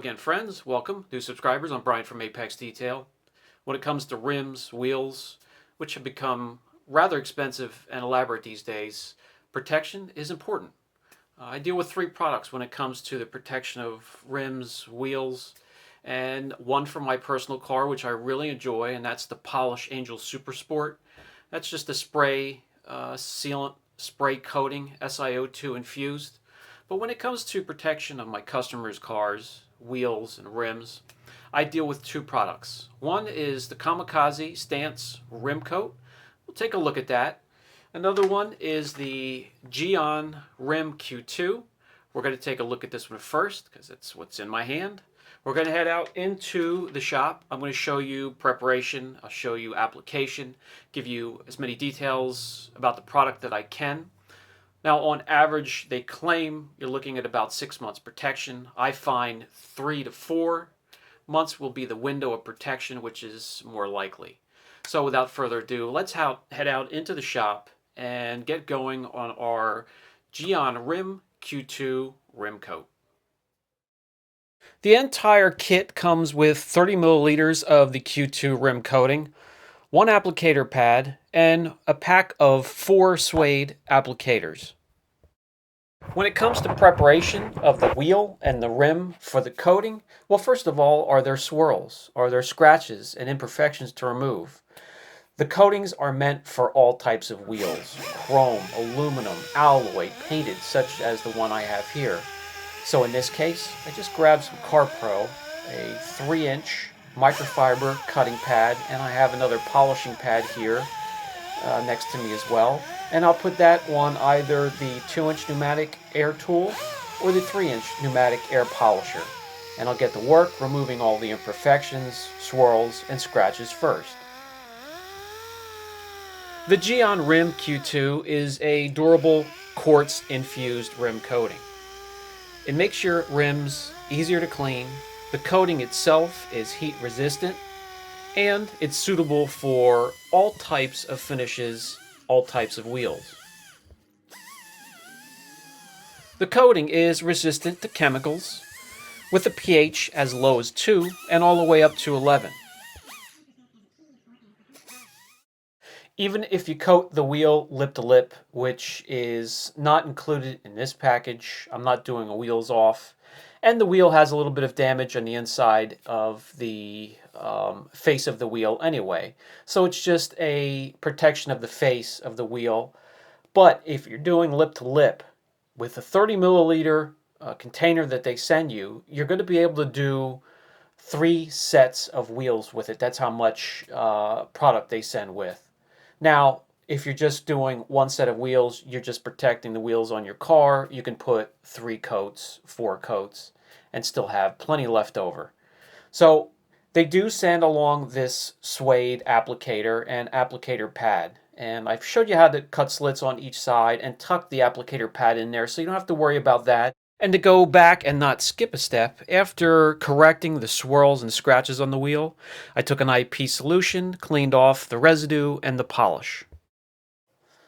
again, friends. Welcome. New subscribers. I'm Brian from Apex Detail. When it comes to rims, wheels, which have become rather expensive and elaborate these days, protection is important. I deal with three products when it comes to the protection of rims, wheels, and one for my personal car, which I really enjoy, and that's the Polish Angel Super Sport. That's just a spray sealant, spray coating, SiO2 infused. But when it comes to protection of my customers' cars, wheels, and rims, I deal with two products. One is the Kamikaze Stance Rim Coat. We'll take a look at that. Another one is the Gyeon Rim Q2. We're going to take a look at this one first because it's what's in my hand. We're going to head out into the shop. I'm going to show you preparation. I'll show you application, give you as many details about the product that I can. Now, on average, they claim you're looking at about 6 months protection. I find 3 to 4 months will be the window of protection, which is more likely. So without further ado, let's head out into the shop and get going on our Gyeon Rim Q2 rim coat. The entire kit comes with 30 milliliters of the Q2 rim coating, one applicator pad, and a pack of 4 suede applicators. When it comes to preparation of the wheel and the rim for the coating, well, first of all, are there swirls? Are there scratches and imperfections to remove? The coatings are meant for all types of wheels: chrome, aluminum, alloy, painted, such as the one I have here. So in this case, I just grabbed some CarPro, a 3-inch microfiber cutting pad, and I have another polishing pad here next to me as well. And I'll put that on either the 2-inch pneumatic air tool or the 3-inch pneumatic air polisher. And I'll get to work removing all the imperfections, swirls, and scratches first. The Gyeon Rim Q2 is a durable quartz infused rim coating. It makes your rims easier to clean. The coating itself is heat resistant, and it's suitable for all types of finishes, all types of wheels. The coating is resistant to chemicals with a pH as low as 2 and all the way up to 11. Even if you coat the wheel lip to lip, which is not included in this package, I'm not doing a wheels off, and the wheel has a little bit of damage on the inside of the face of the wheel anyway. So it's just a protection of the face of the wheel. But if you're doing lip to lip with a 30 milliliter container that they send you, you're going to be able to do 3 sets of wheels with it. That's how much product they send with. Now, if you're just doing 1 set of wheels, you're just protecting the wheels on your car, you can put 3 coats, 4 coats, and still have plenty left over. So they do send along this suede applicator and applicator pad. And I've showed you how to cut slits on each side and tuck the applicator pad in there so you don't have to worry about that. And to go back and not skip a step, after correcting the swirls and scratches on the wheel, I took an IP solution, cleaned off the residue and the polish.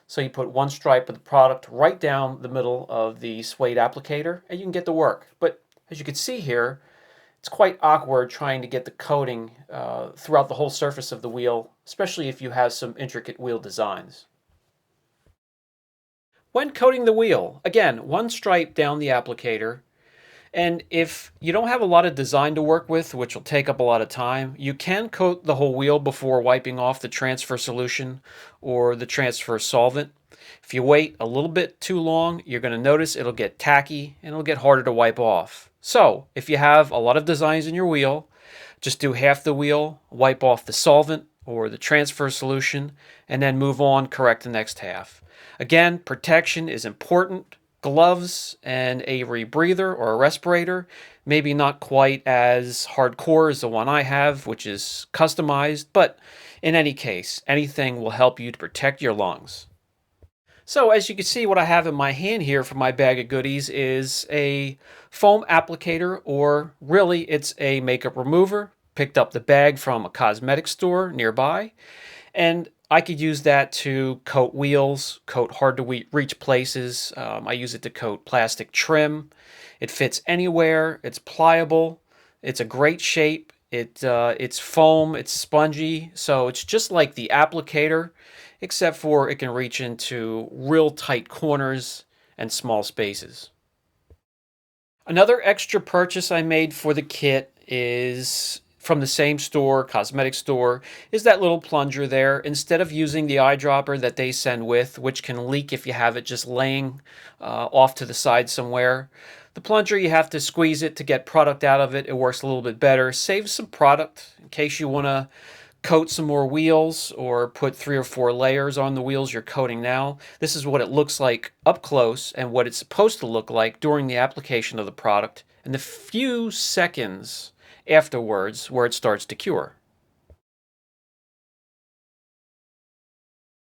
So you put 1 stripe of the product right down the middle of the suede applicator and you can get to work. But as you can see here, it's quite awkward trying to get the coating throughout the whole surface of the wheel, especially if you have some intricate wheel designs. When coating the wheel, again, 1 stripe down the applicator, and if you don't have a lot of design to work with, which will take up a lot of time, you can coat the whole wheel before wiping off the transfer solution or the transfer solvent. If you wait a little bit too long, you're going to notice it'll get tacky and it'll get harder to wipe off. So if you have a lot of designs in your wheel, just do half the wheel, wipe off the solvent or the transfer solution, and then move on, correct the next half. Again, protection is important. Gloves and a rebreather or a respirator, maybe not quite as hardcore as the one I have, which is customized, but in any case, anything will help you to protect your lungs. So as you can see, what I have in my hand here for my bag of goodies is a foam applicator, or really it's a makeup remover. Picked up the bag from a cosmetic store nearby, and I could use that to coat wheels, coat hard to reach places. I use it to coat plastic trim. It fits anywhere. It's pliable. It's a great shape. It's foam, it's spongy, so it's just like the applicator, except for it can reach into real tight corners and small spaces. Another extra purchase I made for the kit is from the same store, cosmetic store, is that little plunger there. Instead of using the eyedropper that they send with, which can leak if you have it just laying off to the side somewhere, the plunger, you have to squeeze it to get product out of it. It works a little bit better. Saves some product in case you want to coat some more wheels or put 3 or 4 layers on the wheels you're coating now. This is what it looks like up close and what it's supposed to look like during the application of the product and the few seconds afterwards where it starts to cure.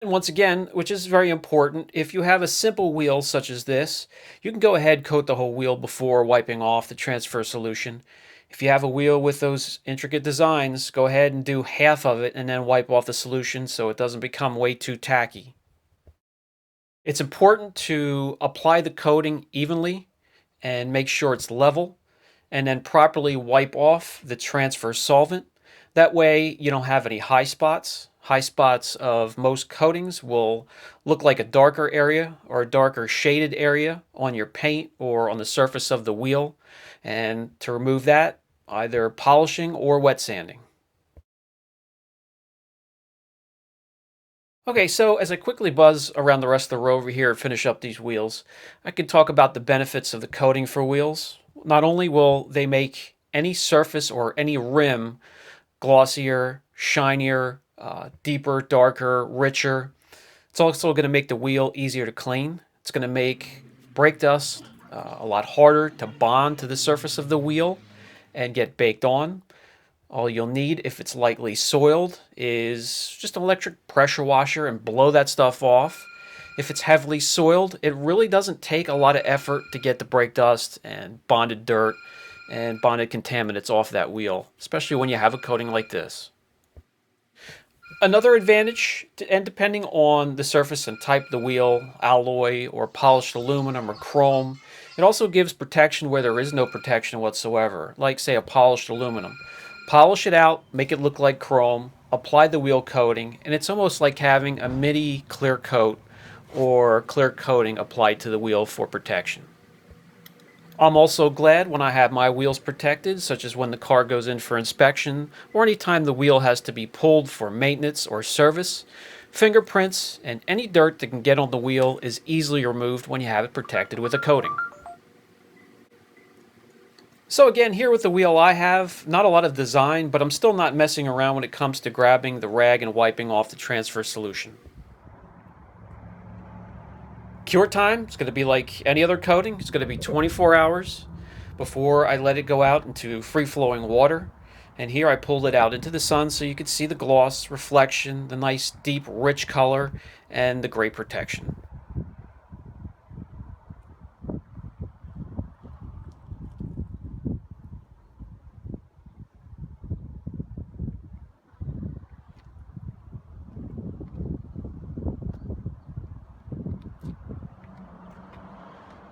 And once again, which is very important, if you have a simple wheel such as this, you can go ahead and coat the whole wheel before wiping off the transfer solution. If you have a wheel with those intricate designs, go ahead and do half of it and then wipe off the solution so it doesn't become way too tacky. It's important to apply the coating evenly and make sure it's level, and then properly wipe off the transfer solvent. That way you don't have any high spots. High spots of most coatings will look like a darker area or a darker shaded area on your paint or on the surface of the wheel. And to remove that, either polishing or wet sanding. Okay, so as I quickly buzz around the rest of the row over here and finish up these wheels, I can talk about the benefits of the coating for wheels. Not only will they make any surface or any rim glossier, shinier, deeper, darker, richer, it's also going to make the wheel easier to clean. It's going to make brake dust a lot harder to bond to the surface of the wheel and get baked on. All you'll need, if it's lightly soiled, is just an electric pressure washer and blow that stuff off. If it's heavily soiled, it really doesn't take a lot of effort to get the brake dust and bonded dirt and bonded contaminants off that wheel, especially when you have a coating like this. Another advantage, and depending on the surface and type of the wheel, alloy or polished aluminum or chrome, it also gives protection where there is no protection whatsoever, like say a polished aluminum. Polish it out, make it look like chrome, apply the wheel coating, and it's almost like having a mini clear coat or clear coating applied to the wheel for protection. I'm also glad when I have my wheels protected, such as when the car goes in for inspection or anytime the wheel has to be pulled for maintenance or service. Fingerprints and any dirt that can get on the wheel is easily removed when you have it protected with a coating. So again, here with the wheel I have, not a lot of design, but I'm still not messing around when it comes to grabbing the rag and wiping off the transfer solution. Cure time is going to be like any other coating. It's going to be 24 hours before I let it go out into free-flowing water. And here I pulled it out into the sun so you could see the gloss, reflection, the nice deep rich color, and the great protection.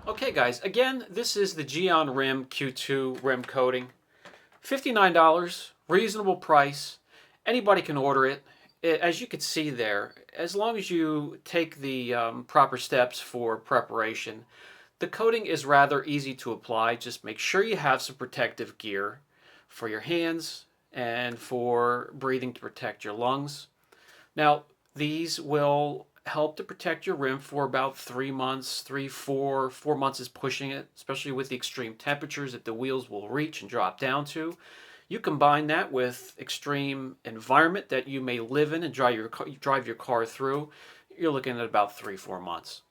Okay guys, again, this is the Gyeon Rim Q2 rim coating. $59, reasonable price. Anybody can order it. As you can see there, as long as you take the proper steps for preparation, the coating is rather easy to apply. Just make sure you have some protective gear for your hands and for breathing to protect your lungs. Now, these will help to protect your rim for about 3 months, 4 months is pushing it, especially with the extreme temperatures that the wheels will reach and drop down to. You combine that with extreme environment that you may live in and drive your car through, you're looking at about 3-4 months.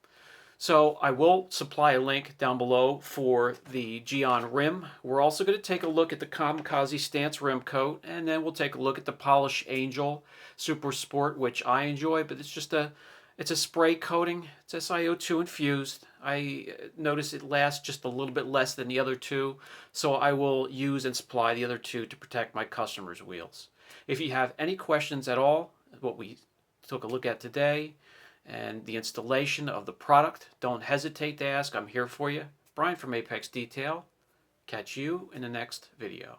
So I will supply a link down below for the Gyeon Rim. We're also going to take a look at the Kamikaze Stance Rim Coat, and then we'll take a look at the Polish Angel Super Sport, which I enjoy, but it's a spray coating. It's SiO2 infused. I notice it lasts just a little bit less than the other two, so I will use and supply the other two to protect my customers' wheels. If you have any questions at all, what we took a look at today, and the installation of the product, don't hesitate to ask. I'm here for you. Brian from Apex Detail. Catch you in the next video.